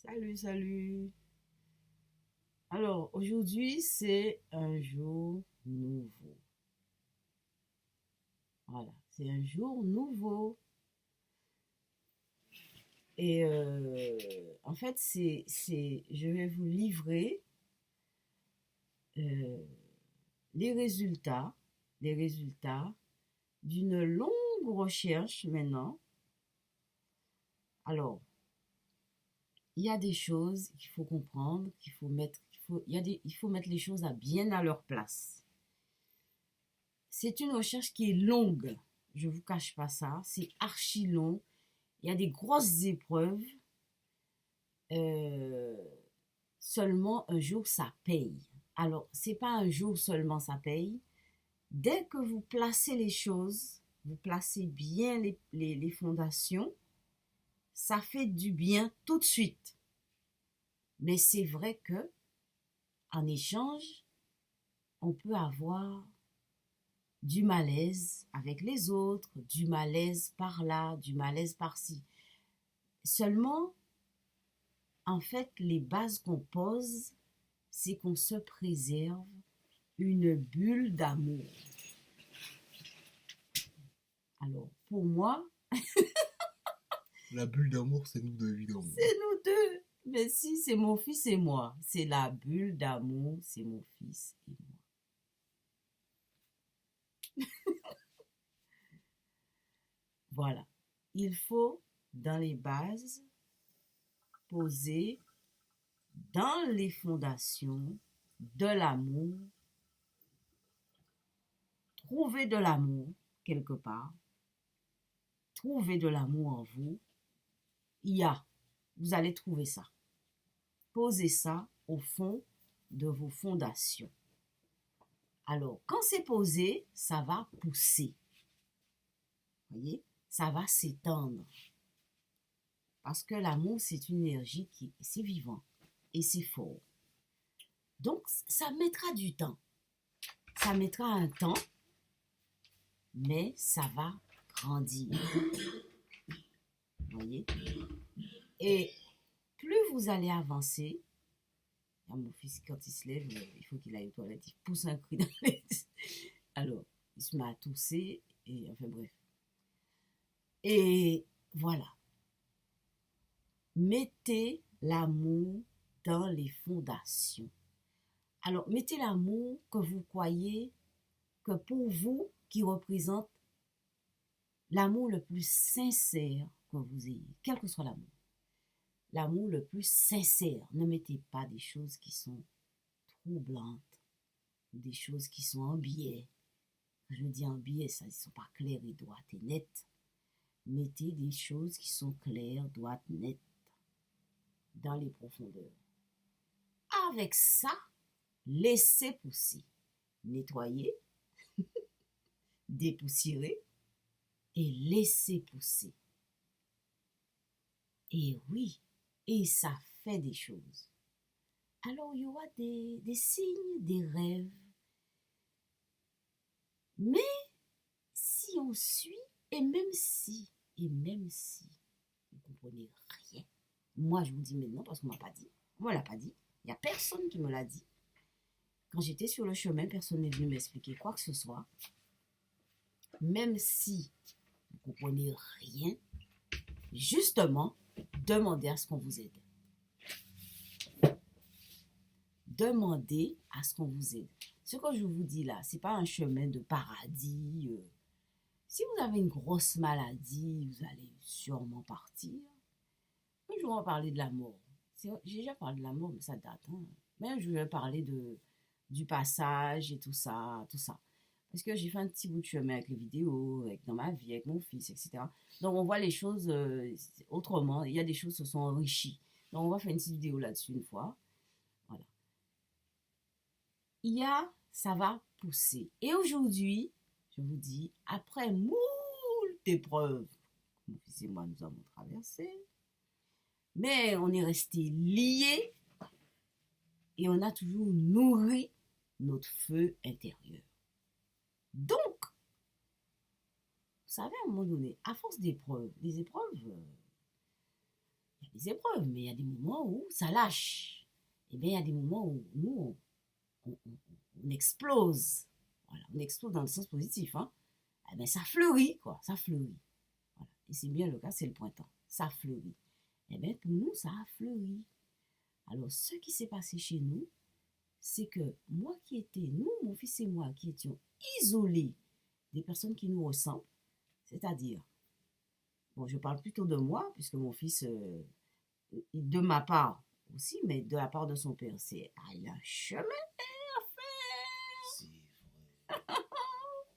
Salut, salut. Alors, aujourd'hui, c'est un jour nouveau. Voilà, c'est un jour nouveau. Et en fait, je vais vous livrer euh, les résultats, les résultats d'une longue recherche maintenant. Alors, il y a des choses qu'il faut comprendre, il faut mettre les choses bien à leur place. C'est une recherche qui est longue. Je ne vous cache pas ça. C'est archi long. Il y a des grosses épreuves. Euh, Seulement un jour, ça paye. Alors, c'est pas un jour seulement, ça paye. Dès que vous placez les choses, vous placez bien les fondations, ça fait du bien tout de suite. Mais c'est vrai que en échange, on peut avoir du malaise avec les autres, du malaise par là, du malaise par-ci. Seulement, en fait, les bases qu'on pose, c'est qu'on se préserve une bulle d'amour. Alors, pour moi, La bulle d'amour, c'est nous deux, évidemment. c'est nous deux. Mais si, c'est mon fils et moi. C'est la bulle d'amour, c'est mon fils et moi. Voilà. Il faut, dans les bases, poser dans les fondations de l'amour, trouver de l'amour quelque part, trouver de l'amour en vous. Il y a, vous allez trouver ça. Posez ça au fond de vos fondations. Alors, quand c'est posé, ça va pousser. Vous voyez, ça va s'étendre. Parce que l'amour, c'est une énergie c'est vivant et c'est fort. Donc, ça mettra du temps. Ça mettra un temps, mais ça va grandir. Vous voyez? Et plus vous allez avancer, mon fils, quand il se lève, il faut qu'il aille aux toilettes, il pousse un cri dans les... Alors, il se met à tousser, et enfin bref. Et voilà. Mettez l'amour dans les fondations. Alors, mettez l'amour que vous croyez que pour vous, qui représente l'amour le plus sincère que vous ayez, quel que soit l'amour. L'amour le plus sincère. Ne mettez pas des choses qui sont troublantes, des choses qui sont en biais. Je dis en biais, ça, ils ne sont pas clairs et droites et nettes. Mettez des choses qui sont claires, droites, nettes, dans les profondeurs. Avec ça, laissez pousser. Nettoyer, dépoussiérer et laissez pousser. Et oui, et ça fait des choses. Alors, il y aura des signes, des rêves. Mais si on suit, et même si vous ne comprenez rien, moi je vous dis maintenant parce qu'on ne m'a pas dit, on ne me l'a pas dit, il n'y a personne qui me l'a dit. Quand j'étais sur le chemin, personne n'est venu m'expliquer quoi que ce soit. Même si vous ne comprenez rien, justement, demandez à ce qu'on vous aide. Demandez à ce qu'on vous aide. Ce que je vous dis là, ce n'est pas un chemin de paradis. Si vous avez une grosse maladie, vous allez sûrement partir. Un jour, on va parler de la mort. J'ai déjà parlé de la mort, mais ça date. Hein. Mais un jour, je vais parler du passage et tout ça, tout ça. Parce que j'ai fait un petit bout de chemin avec les vidéos, dans ma vie, avec mon fils, etc. Donc, on voit les choses autrement. Il y a des choses qui se sont enrichies. Donc, on va faire une petite vidéo là-dessus une fois. Voilà. Ça va pousser. Et aujourd'hui, je vous dis, après moult épreuves, mon fils et moi, nous avons traversé, mais on est resté liés et on a toujours nourri notre feu intérieur. Donc, vous savez, à un moment donné, à force d'épreuves, les épreuves, Il y a des épreuves, mais il y a des moments où ça lâche. Et bien, il y a des moments où nous, on explose. Voilà, on explose dans le sens positif. Hein. Eh bien, ça fleurit, quoi. Ça fleurit. Voilà. Et c'est bien le cas, c'est le printemps. Ça fleurit. Eh bien, pour nous, ça a fleuri. Alors, ce qui s'est passé chez nous, c'est que nous, mon fils et moi, qui étions isolés des personnes qui nous ressemblent, c'est-à-dire, bon, je parle plutôt de moi, puisque mon fils, de ma part aussi, mais de la part de son père, il a un chemin à faire. C'est vrai.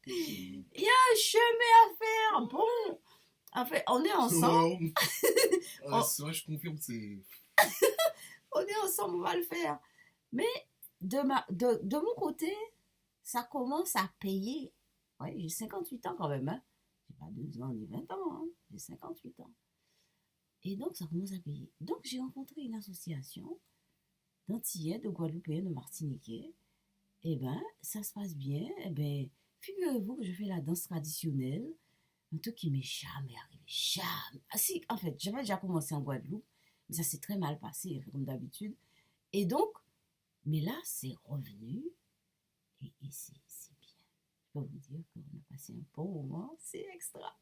Il y a un chemin à faire. Bon, en fait, on est ensemble. Ouais, c'est vrai, je confirme, c'est. On est ensemble, on va le faire. Mais de mon côté, ça commence à payer. Ouais, j'ai 58 ans quand même. Hein. J'ai pas 2 ans ni 20 ans. Hein. J'ai 58 ans. Et donc, ça commence à payer. Donc, j'ai rencontré une association d'Antillais, de Guadeloupéens, de Martiniquais. Eh bien, ça se passe bien. Eh bien, figurez-vous que je fais la danse traditionnelle. Un truc qui m'est jamais arrivé. Jamais. Ah si, en fait, j'avais déjà commencé en Guadeloupe. Mais ça s'est très mal passé, comme d'habitude. Et donc, mais là, c'est revenu. Et c'est bien. Je peux vous dire qu'on a passé un bon moment. C'est extra.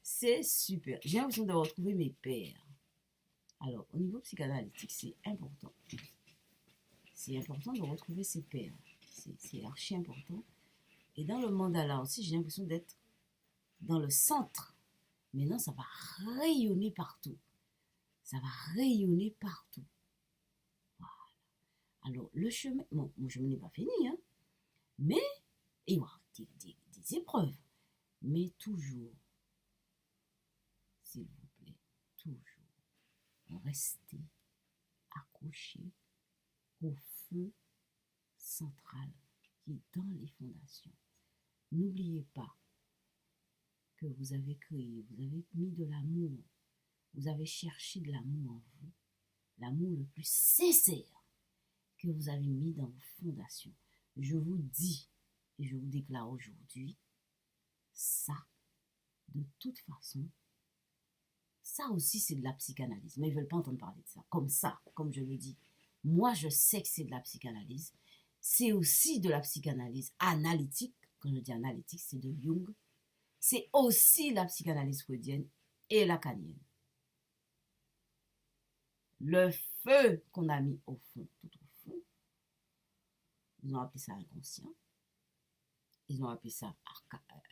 C'est super. J'ai l'impression de retrouver mes pères. Alors, au niveau psychanalytique, c'est important. C'est important de retrouver ses pairs. C'est archi important. Et dans le mandala aussi, j'ai l'impression d'être dans le centre. Maintenant, ça va rayonner partout. Ça va rayonner partout. Voilà. Alors, le chemin... Bon, mon chemin n'est pas fini, hein. Mais, il y aura des épreuves. Mais toujours, s'il vous plaît, toujours, restez accrochés au feu central qui est dans les fondations. N'oubliez pas que vous avez créé, vous avez mis de l'amour, vous avez cherché de l'amour en vous, l'amour le plus sincère que vous avez mis dans vos fondations. Je vous dis et je vous déclare aujourd'hui, ça, de toute façon, ça aussi c'est de la psychanalyse, mais ils ne veulent pas entendre parler de ça, comme je le dis. Moi, je sais que c'est de la psychanalyse. C'est aussi de la psychanalyse analytique. Quand je dis analytique, c'est de Jung. C'est aussi la psychanalyse freudienne et lacanienne. Le feu qu'on a mis au fond, tout au fond, ils ont appelé ça inconscient. Ils ont appelé ça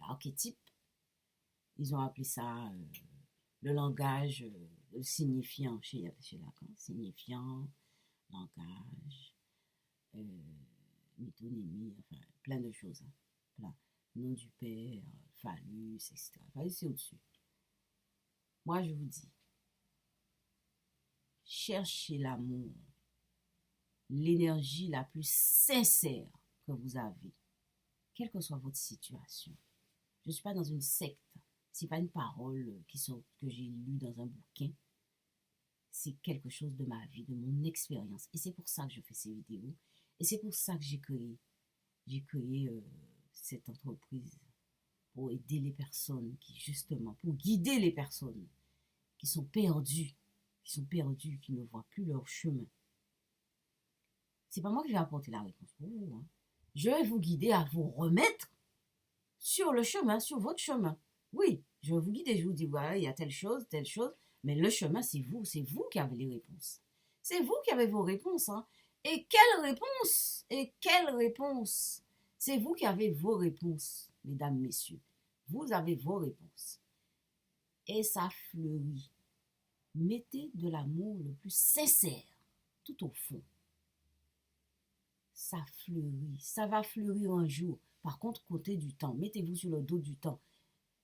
archétype. Ils ont appelé ça le langage signifiant chez Lacan. Signifiant, langage, métonymie, enfin plein de choses. Hein. Plein. Nom du père, phallus, etc. Phallus, c'est au-dessus. Moi, je vous dis, cherchez l'amour, l'énergie la plus sincère que vous avez, quelle que soit votre situation. Je ne suis pas dans une secte. Ce n'est pas une parole que j'ai lue dans un bouquin. C'est quelque chose de ma vie, de mon expérience. Et c'est pour ça que je fais ces vidéos. Et c'est pour ça que j'ai créé cette entreprise pour aider les personnes pour guider les personnes qui sont perdues, qui ne voient plus leur chemin. C'est pas moi qui vais apporter la réponse pour vous. Hein. Je vais vous guider à vous remettre sur le chemin, sur votre chemin. Oui, je vais vous guider, je vous dis, voilà, il y a telle chose, mais le chemin, c'est vous qui avez les réponses. C'est vous qui avez vos réponses. Hein. Et quelle réponse? C'est vous qui avez vos réponses, mesdames, messieurs. Vous avez vos réponses. Et ça fleurit. Mettez de l'amour le plus sincère, tout au fond. Ça fleurit. Ça va fleurir un jour. Par contre, comptez du temps. Mettez-vous sur le dos du temps.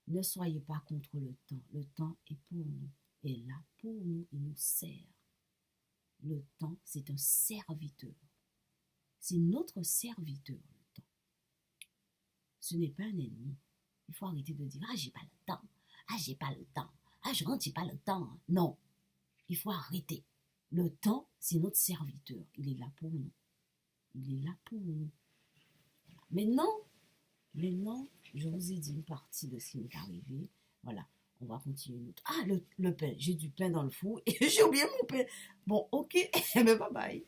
Ne soyez pas contre le temps. Le temps est pour nous. Et là, pour nous, il nous sert. Le temps, c'est un serviteur. C'est notre serviteur, le temps. Ce n'est pas un ennemi. Il faut arrêter de dire « Ah, j'ai pas le temps. Ah, j'ai pas le temps. Ah, je rentre, j'ai pas le temps. » Non. Il faut arrêter. Le temps, c'est notre serviteur. Il est là pour nous. Il est là pour nous. Maintenant, je vous ai dit une partie de ce qui m'est arrivé. Voilà. On va continuer notre... Ah, le pain. J'ai du pain dans le four et j'ai oublié mon pain. Bon, ok. Mais bye bye.